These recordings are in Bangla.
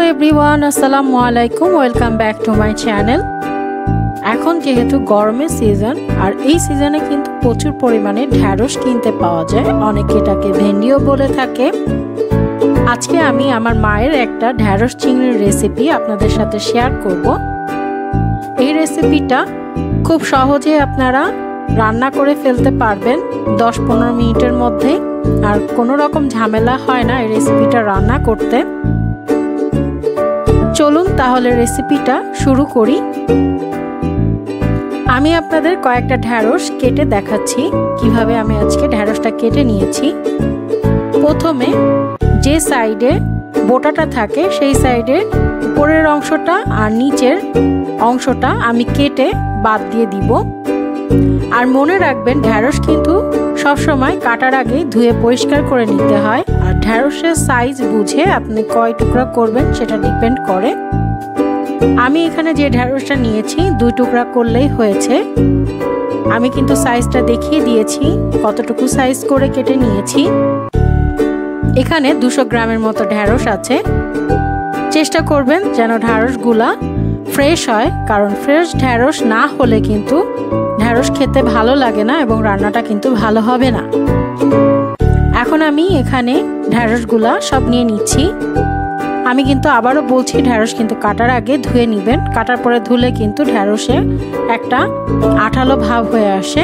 एवरीवन अस्सलामु आलाइकुम welcome back to my channel. এখন যেহেতু গরমের সিজন আর এই সিজনে কিন্তু প্রচুর পরিমাণে ঢেঁড়স কিনতে পাওয়া যায়, অনেকে এটাকে ভেন্ডিও বলে থাকে। আজকে আমি আমার মায়ের একটা ঢেঁড়স চিংড়ির রেসিপি আপনাদের সাথে শেয়ার করব। এই রেসিপিটা খুব সহজে আপনারা রান্না করে ফেলতে পারবেন 10-15 মিনিটের মধ্যে, আর কোনো রকম ঝামেলা হয় না এই রেসিপিটা রান্না করতে। চলুন তাহলে রেসিপিটা শুরু করি। আমি আপনাদের কয়েকটা ঢেঁড়স কেটে দেখাচ্ছি কিভাবে আমি আজকে ঢেঁড়সটা কেটে নিয়েছি। প্রথমে যে সাইডে বোটাটা থাকে সেই সাইডের উপরের অংশটা আর নিচের অংশটা আমি কেটে বাদ দিয়ে দিব। আর মনে রাখবেন ঢেঁড়স কিন্তু সবসময় কাটার আগে ধুয়ে পরিষ্কার করে নিতে হয়, আর ঢেঁড়সের সাইজ বুঝে আপনি কয় টুকরা করবেন সেটা ডিপেন্ড করে। আমি এখানে যে ঢেঁড়সটা নিয়েছি 2 টুকরা করলেই হয়েছে। আমি কিন্তু সাইজটা দেখিয়ে দিয়েছি কতটুকু সাইজ করে কেটে নিয়েছি। এখানে 200 গ্রামের মতো ঢেঁড়স আছে। চেষ্টা করবেন যেন ঢেঁড়সগুলা ফ্রেশ হয়, কারণ ফ্রেশ ঢেঁড়স না হলে কিন্তু ঢেঁড়স খেতে ভালো লাগে না এবং রান্নাটা কিন্তু ভালো হবে না। এখন আমি এখানে ঢেঁড়সগুলা সব নিয়ে নিচ্ছি। আমি কিন্তু আবারও বলছি ঢেঁড়স কিন্তু কাটার আগে ধুয়ে নেবেন, কাটার পরে ধুলে কিন্তু ঢেঁড়সে একটা আঠালো ভাব হয়ে আসে।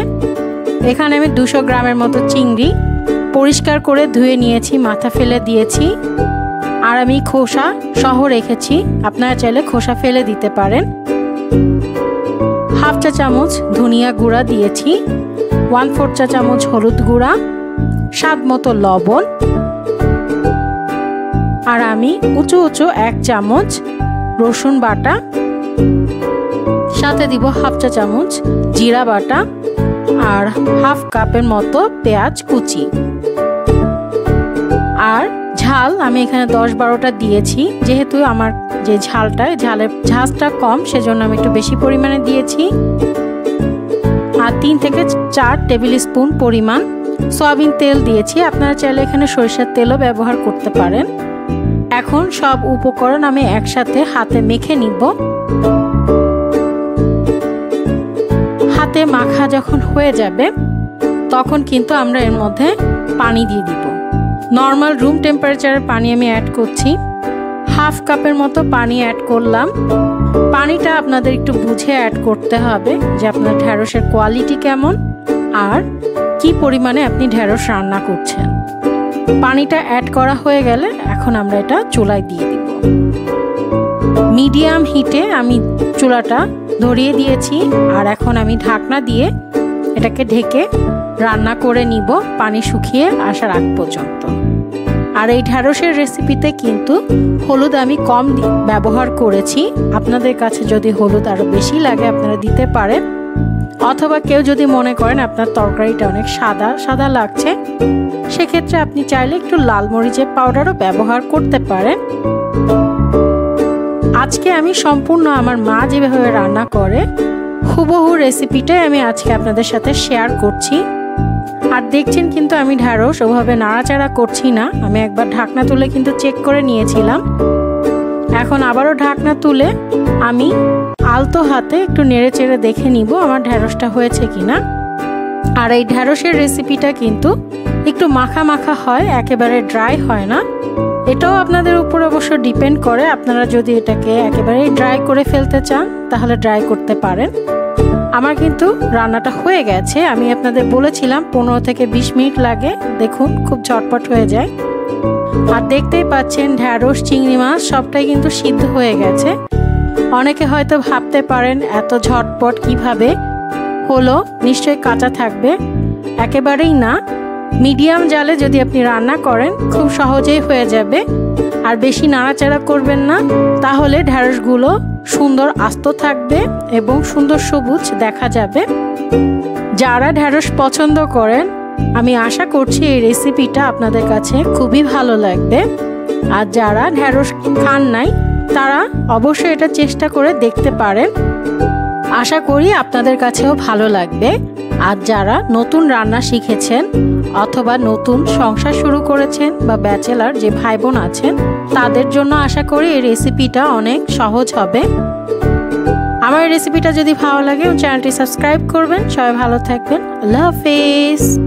এখানে আমি 200 গ্রামের মতো চিংড়ি পরিষ্কার করে ধুয়ে নিয়েছি, মাথা ফেলে দিয়েছি। আর আমি খোসা সহ রেখেছি, আপনারা চাইলে খোসা ফেলে দিতে পারেন। 1/2 চা চামচ ধনিয়া গুঁড়া দিয়েছি, 1/4 চা চামচ হলুদ গুঁড়া, স্বাদ মতো লবণ, আর আমি উঁচু 1 চামচ রসুন বাটা, সাথে দিব 1/2 চা চামচ জিরা বাটা, আর 1/2 কাপের মতো পেঁয়াজ কুচি। আর ঝাল আমি এখানে 10-12টা দিয়েছি, যেহেতু আমার যে ঝালের ঝাঁজটা কম সেজন্য আমি একটু বেশি পরিমাণে দিয়েছি। আর 3 থেকে 4 টেবিল স্পুন পরিমাণ সয়াবিন তেল দিয়েছি, আপনারা চাইলে এখানে সরিষার তেলও ব্যবহার করতে পারেন। এখন সব উপকরণ আমি একসাথে হাতে মেখে নিব। হাতে মাখা যখন হয়ে যাবে তখন কিন্তু আমরা এর মধ্যে পানি দিয়ে দিব। নর্মাল রুম টেম্পারেচারের পানি আমি অ্যাড করছি, 1/2 কাপের মতো পানি অ্যাড করলাম। পানিটা আপনাদের একটু বুঝে অ্যাড করতে হবে যে আপনার ঢেঁড়সের কোয়ালিটি কেমন আর কি পরিমাণে আপনি ঢেঁড়স রান্না করছেন। পানিটা অ্যাড করা হয়ে গেলে এখন আমরা এটা চুলায় দিয়ে দিব। মিডিয়াম হিটে আমি চুলাটা ধরিয়ে দিয়েছি, আর এখন আমি ঢাকনা দিয়ে এটাকে ঢেকে রান্না করে নিব পানি শুকিয়ে আসার আগ পর্যন্ত। আর এই ঢেঁড়সের রেসিপিতে কিন্তু হলুদ আমি কম ব্যবহার করেছি। আপনাদের কাছে যদি হলুদ আরও বেশি লাগে আপনারা দিতে পারেন, অথবা কেউ যদি মনে করেন আপনার তরকারিটা অনেক সাদা সাদা লাগছে সেক্ষেত্রে আপনি চাইলে একটু লাল মরিচের পাউডারও ব্যবহার করতে পারেন। আজকে আমি সম্পূর্ণ আমার মা যেভাবে রান্না করে হুবহু রেসিপিটাই আমি আজকে আপনাদের সাথে শেয়ার করছি। আর দেখছেন কিন্তু আমি ঢেঁড়স ওভাবে নাড়াচাড়া করছি না, আমি একবার ঢাকনা তুলে কিন্তু চেক করে নিয়েছিলাম। এখন আবারও ঢাকনা তুলে আমি আলতো হাতে একটু নেড়ে চেড়ে দেখে নিব আমার ঢেঁড়সটা হয়েছে কিনা। আর এই ঢেঁড়সের রেসিপিটা কিন্তু একটু মাখা মাখা হয়, একেবারে ড্রাই হয় না। এটাও আপনাদের উপর অবশ্য ডিপেন্ড করে, আপনারা যদি এটাকে একেবারেই ড্রাই করে ফেলতে চান তাহলে ড্রাই করতে পারেন। আমার কিন্তু রান্নাটা হয়ে গেছে, আমি আপনাদের বলেছিলাম 15 থেকে 20 মিনিট লাগে, দেখুন খুব ঝটপট হয়ে যায়। আর দেখতেই পাচ্ছেন ঢেঁড়স চিংড়ি মাছ সবটাই কিন্তু সিদ্ধ হয়ে গেছে। অনেকে হয়তো ভাবতে পারেন এত ঝটপট কিভাবে হলো, নিশ্চয়ই কাঁচা থাকবে। একেবারেই না, মিডিয়াম জালে যদি আপনি রান্না করেন খুব সহজেই হয়ে যাবে। আর বেশি নাড়াচাড়া করবেন না, তাহলে ঢেঁড়সগুলো সুন্দর আস্ত থাকবে এবং সুন্দর সবুজ দেখা যাবে। যারা ঢেঁড়স পছন্দ করেন আমি আশা করছি এই রেসিপিটা আপনাদের কাছে খুবই ভালো লাগবে। আর যারা ঢেঁড়স খান নাই তারা অবশ্যই এটা চেষ্টা করে দেখতে পারেন, আশা করি আপনাদের কাছেও ভালো লাগবে। আর যারা নতুন রান্না শিখেছেন অথবা নতুন সংসার শুরু করেছেন বা ব্যাচেলার যে ভাই বোন আছেন তাদের জন্য আশা করি এই রেসিপিটা অনেক সহজ হবে। আমার এই রেসিপিটা যদি ভালো লাগে চ্যানেলটি সাবস্ক্রাইব করবেন। সবাই ভালো থাকবেন। আল্লাহ হাফেজ।